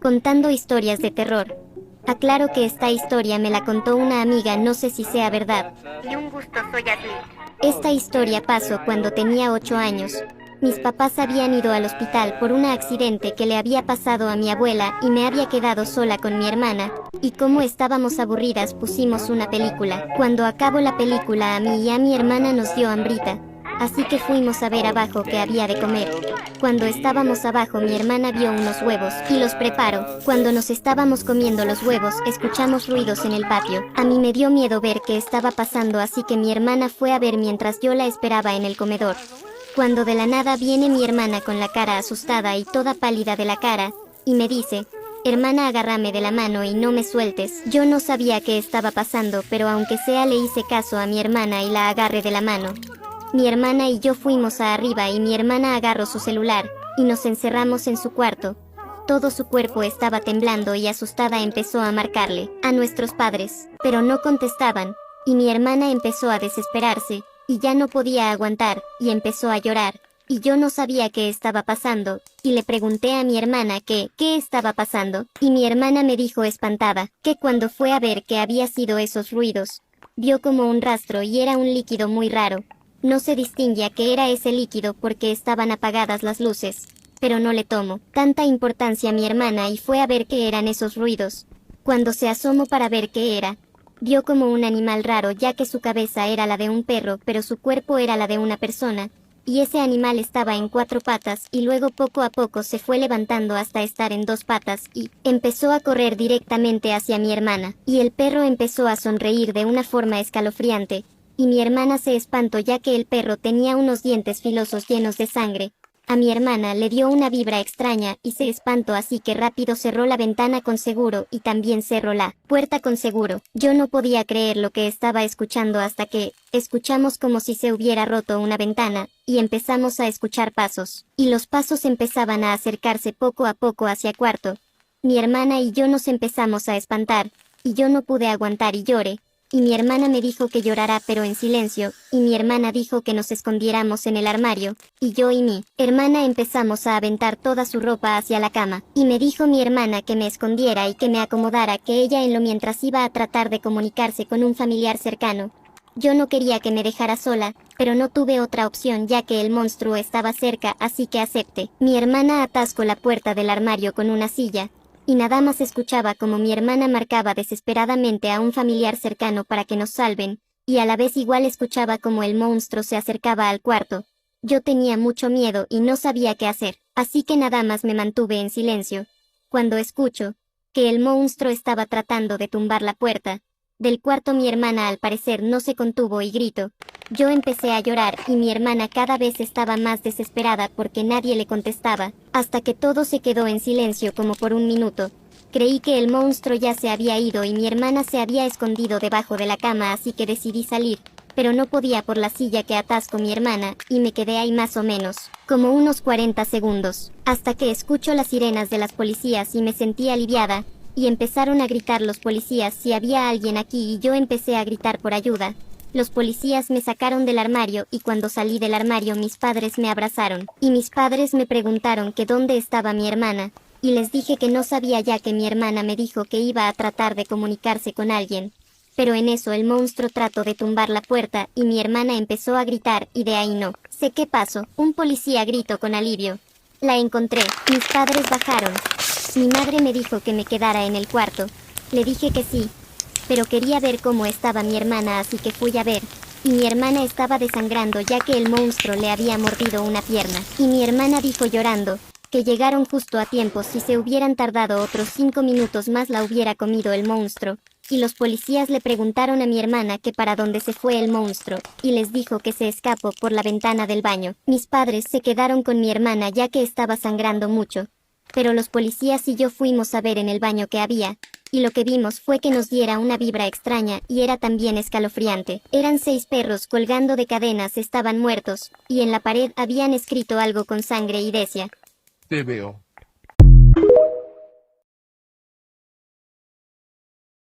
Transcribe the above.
contando historias de terror. Aclaro que esta historia me la contó una amiga, no sé si sea verdad. Y un gusto, soy Ashley. Esta historia pasó cuando tenía 8 años. Mis papás habían ido al hospital por un accidente que le había pasado a mi abuela y me había quedado sola con mi hermana, y como estábamos aburridas pusimos una película. Cuando acabó la película a mí y a mi hermana nos dio hambrita, así que fuimos a ver abajo qué había de comer. Cuando estábamos abajo mi hermana vio unos huevos y los preparó. Cuando nos estábamos comiendo los huevos escuchamos ruidos en el patio. A mí me dio miedo ver qué estaba pasando, así que mi hermana fue a ver mientras yo la esperaba en el comedor. Cuando de la nada viene mi hermana con la cara asustada y toda pálida de la cara, y me dice: hermana, agárrame de la mano y no me sueltes. Yo no sabía qué estaba pasando, pero aunque sea le hice caso a mi hermana y la agarré de la mano. Mi hermana y yo fuimos a arriba y mi hermana agarró su celular, y nos encerramos en su cuarto. Todo su cuerpo estaba temblando y asustada empezó a marcarle a nuestros padres, pero no contestaban, y mi hermana empezó a desesperarse, y ya no podía aguantar, y empezó a llorar, y yo no sabía qué estaba pasando, y le pregunté a mi hermana qué estaba pasando, y mi hermana me dijo espantada, que cuando fue a ver qué había sido esos ruidos, vio como un rastro y era un líquido muy raro. No se distinguía qué era ese líquido porque estaban apagadas las luces, pero no le tomó tanta importancia a mi hermana y fue a ver qué eran esos ruidos. Cuando se asomó para ver qué era, vio como un animal raro, ya que su cabeza era la de un perro pero su cuerpo era la de una persona, y ese animal estaba en 4 patas y luego poco a poco se fue levantando hasta estar en 2 patas y empezó a correr directamente hacia mi hermana, y el perro empezó a sonreír de una forma escalofriante, y mi hermana se espantó ya que el perro tenía unos dientes filosos llenos de sangre. A mi hermana le dio una vibra extraña y se espantó, así que rápido cerró la ventana con seguro y también cerró la puerta con seguro. Yo no podía creer lo que estaba escuchando hasta que escuchamos como si se hubiera roto una ventana, y empezamos a escuchar pasos, y los pasos empezaban a acercarse poco a poco hacia el cuarto. Mi hermana y yo nos empezamos a espantar, y yo no pude aguantar y lloré. Y mi hermana me dijo que llorara pero en silencio, y mi hermana dijo que nos escondiéramos en el armario, y yo y mi hermana empezamos a aventar toda su ropa hacia la cama, y me dijo mi hermana que me escondiera y que me acomodara, que ella en lo mientras iba a tratar de comunicarse con un familiar cercano. Yo no quería que me dejara sola, pero no tuve otra opción ya que el monstruo estaba cerca, así que acepté. Mi hermana atascó la puerta del armario con una silla, y nada más escuchaba como mi hermana marcaba desesperadamente a un familiar cercano para que nos salven, y a la vez igual escuchaba como el monstruo se acercaba al cuarto. Yo tenía mucho miedo y no sabía qué hacer, así que nada más me mantuve en silencio. Cuando escucho que el monstruo estaba tratando de tumbar la puerta del cuarto, mi hermana al parecer no se contuvo y gritó. Yo empecé a llorar y mi hermana cada vez estaba más desesperada porque nadie le contestaba, hasta que todo se quedó en silencio como por un minuto. Creí que el monstruo ya se había ido y mi hermana se había escondido debajo de la cama, así que decidí salir, pero no podía por la silla que atascó mi hermana, y me quedé ahí más o menos, como unos 40 segundos, hasta que escucho las sirenas de las policías y me sentí aliviada, y empezaron a gritar los policías si había alguien aquí y yo empecé a gritar por ayuda. Los policías me sacaron del armario y cuando salí del armario mis padres me abrazaron, y mis padres me preguntaron que dónde estaba mi hermana, y les dije que no sabía ya que mi hermana me dijo que iba a tratar de comunicarse con alguien. Pero en eso el monstruo trató de tumbar la puerta y mi hermana empezó a gritar y de ahí no sé qué pasó. Un policía gritó con alivio. La encontré, mis padres bajaron. Mi madre me dijo que me quedara en el cuarto. Le dije que sí, pero quería ver cómo estaba mi hermana, así que fui a ver, y mi hermana estaba desangrando ya que el monstruo le había mordido una pierna, y mi hermana dijo llorando que llegaron justo a tiempo, si se hubieran tardado otros 5 minutos más la hubiera comido el monstruo, y los policías le preguntaron a mi hermana que para dónde se fue el monstruo, y les dijo que se escapó por la ventana del baño. Mis padres se quedaron con mi hermana ya que estaba sangrando mucho, pero los policías y yo fuimos a ver en el baño que había, y lo que vimos fue que nos diera una vibra extraña y era también escalofriante. Eran 6 perros colgando de cadenas, estaban muertos, y en la pared habían escrito algo con sangre y decía: Te veo.